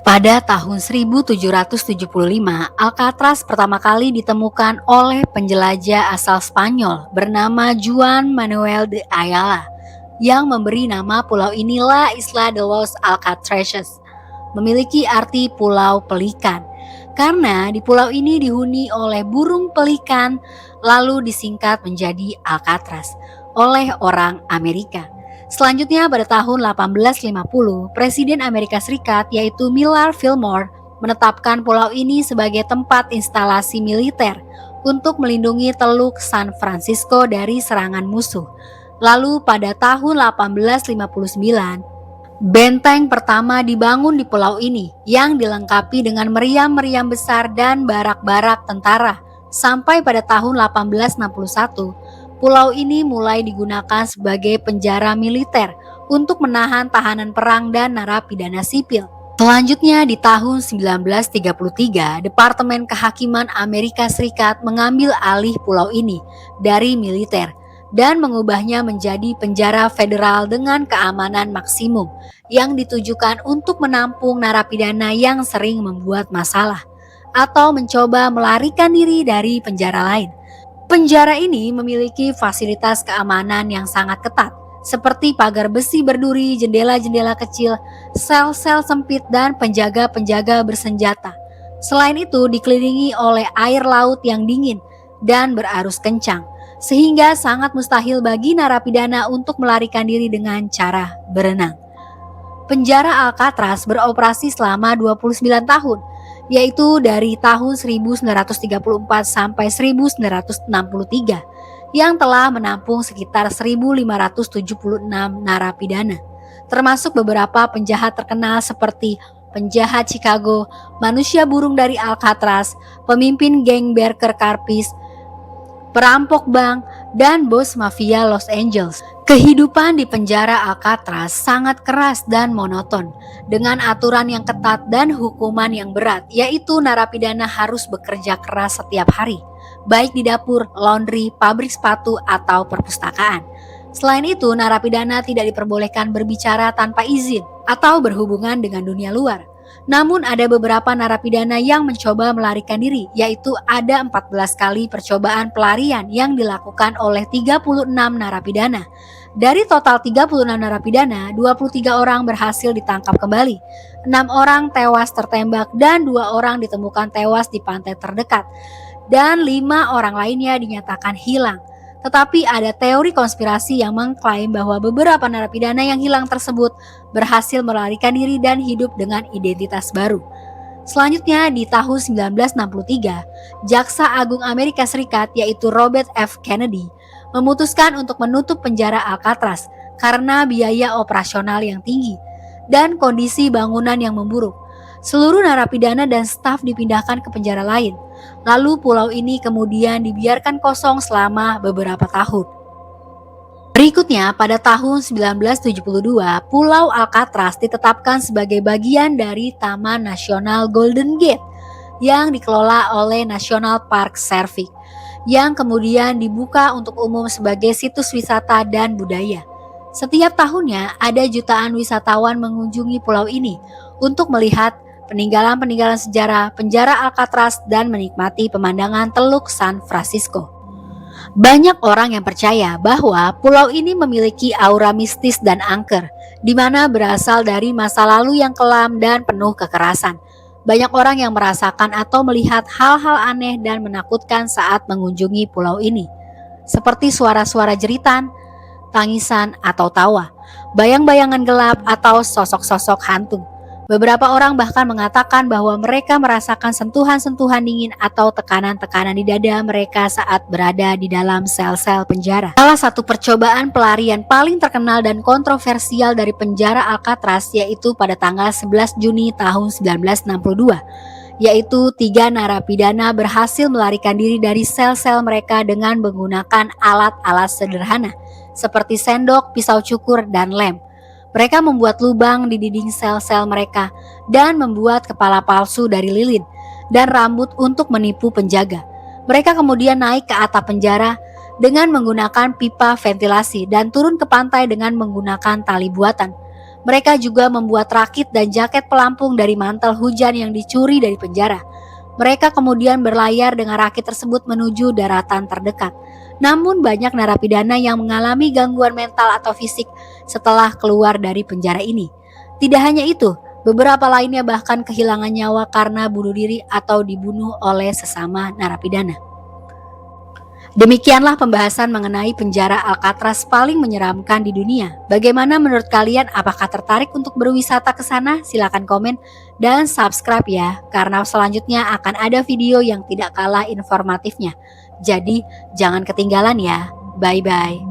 Pada tahun 1775, Alcatraz pertama kali ditemukan oleh penjelajah asal Spanyol bernama Juan Manuel de Ayala yang memberi nama pulau inilah Isla de los Alcatraces, memiliki arti pulau pelikan. Karena di pulau ini dihuni oleh burung pelikan, lalu disingkat menjadi Alcatraz oleh orang Amerika. Selanjutnya pada tahun 1850, Presiden Amerika Serikat yaitu Millard Fillmore menetapkan pulau ini sebagai tempat instalasi militer untuk melindungi Teluk San Francisco dari serangan musuh. Lalu pada tahun 1859, benteng pertama dibangun di pulau ini yang dilengkapi dengan meriam-meriam besar dan barak-barak tentara. Sampai pada tahun 1861, pulau ini mulai digunakan sebagai penjara militer untuk menahan tahanan perang dan narapidana sipil. Selanjutnya di tahun 1933, Departemen Kehakiman Amerika Serikat mengambil alih pulau ini dari militer dan mengubahnya menjadi penjara federal dengan keamanan maksimum yang ditujukan untuk menampung narapidana yang sering membuat masalah atau mencoba melarikan diri dari penjara lain. Penjara ini memiliki fasilitas keamanan yang sangat ketat, seperti pagar besi berduri, jendela-jendela kecil, sel-sel sempit, dan penjaga-penjaga bersenjata. Selain itu, dikelilingi oleh air laut yang dingin dan berarus kencang, sehingga sangat mustahil bagi narapidana untuk melarikan diri dengan cara berenang. Penjara Alcatraz beroperasi selama 29 tahun, yaitu dari tahun 1934 sampai 1963, yang telah menampung sekitar 1.576 narapidana, termasuk beberapa penjahat terkenal seperti penjahat Chicago, manusia burung dari Alcatraz, pemimpin geng Barker Karpis, perampok bank, dan bos mafia Los Angeles. Kehidupan di penjara Alcatraz sangat keras dan monoton, dengan aturan yang ketat dan hukuman yang berat, yaitu narapidana harus bekerja keras setiap hari, baik di dapur, laundry, pabrik sepatu, atau perpustakaan. Selain itu, narapidana tidak diperbolehkan berbicara tanpa izin atau berhubungan dengan dunia luar. Namun ada beberapa narapidana yang mencoba melarikan diri, yaitu ada 14 kali percobaan pelarian yang dilakukan oleh 36 narapidana. Dari total 36 narapidana, 23 orang berhasil ditangkap kembali, 6 orang tewas tertembak dan 2 orang ditemukan tewas di pantai terdekat, dan 5 orang lainnya dinyatakan hilang. Tetapi ada teori konspirasi yang mengklaim bahwa beberapa narapidana yang hilang tersebut berhasil melarikan diri dan hidup dengan identitas baru. Selanjutnya di tahun 1963, Jaksa Agung Amerika Serikat yaitu Robert F. Kennedy memutuskan untuk menutup penjara Alcatraz karena biaya operasional yang tinggi dan kondisi bangunan yang memburuk. Seluruh narapidana dan staf dipindahkan ke penjara lain. Lalu pulau ini kemudian dibiarkan kosong selama beberapa tahun. Berikutnya, pada tahun 1972, Pulau Alcatraz ditetapkan sebagai bagian dari Taman Nasional Golden Gate yang dikelola oleh National Park Service, yang kemudian dibuka untuk umum sebagai situs wisata dan budaya. Setiap tahunnya ada jutaan wisatawan mengunjungi pulau ini untuk melihat peninggalan-peninggalan sejarah penjara Alcatraz dan menikmati pemandangan Teluk San Francisco. Banyak orang yang percaya bahwa pulau ini memiliki aura mistis dan angker, di mana berasal dari masa lalu yang kelam dan penuh kekerasan. Banyak orang yang merasakan atau melihat hal-hal aneh dan menakutkan saat mengunjungi pulau ini, seperti suara-suara jeritan, tangisan atau tawa, bayang-bayangan gelap atau sosok-sosok hantu. Beberapa orang bahkan mengatakan bahwa mereka merasakan sentuhan-sentuhan dingin atau tekanan-tekanan di dada mereka saat berada di dalam sel-sel penjara. Salah satu percobaan pelarian paling terkenal dan kontroversial dari penjara Alcatraz yaitu pada tanggal 11 Juni tahun 1962, yaitu 3 narapidana berhasil melarikan diri dari sel-sel mereka dengan menggunakan alat-alat sederhana seperti sendok, pisau cukur, dan lem. Mereka membuat lubang di dinding sel-sel mereka dan membuat kepala palsu dari lilin dan rambut untuk menipu penjaga. Mereka kemudian naik ke atap penjara dengan menggunakan pipa ventilasi dan turun ke pantai dengan menggunakan tali buatan. Mereka juga membuat rakit dan jaket pelampung dari mantel hujan yang dicuri dari penjara. Mereka kemudian berlayar dengan rakit tersebut menuju daratan terdekat. Namun banyak narapidana yang mengalami gangguan mental atau fisik setelah keluar dari penjara ini. Tidak hanya itu, beberapa lainnya bahkan kehilangan nyawa karena bunuh diri atau dibunuh oleh sesama narapidana. Demikianlah pembahasan mengenai penjara Alcatraz paling menyeramkan di dunia. Bagaimana menurut kalian? Apakah tertarik untuk berwisata ke sana? Silakan komen dan subscribe ya, karena selanjutnya akan ada video yang tidak kalah informatifnya. Jadi jangan ketinggalan ya. Bye-bye.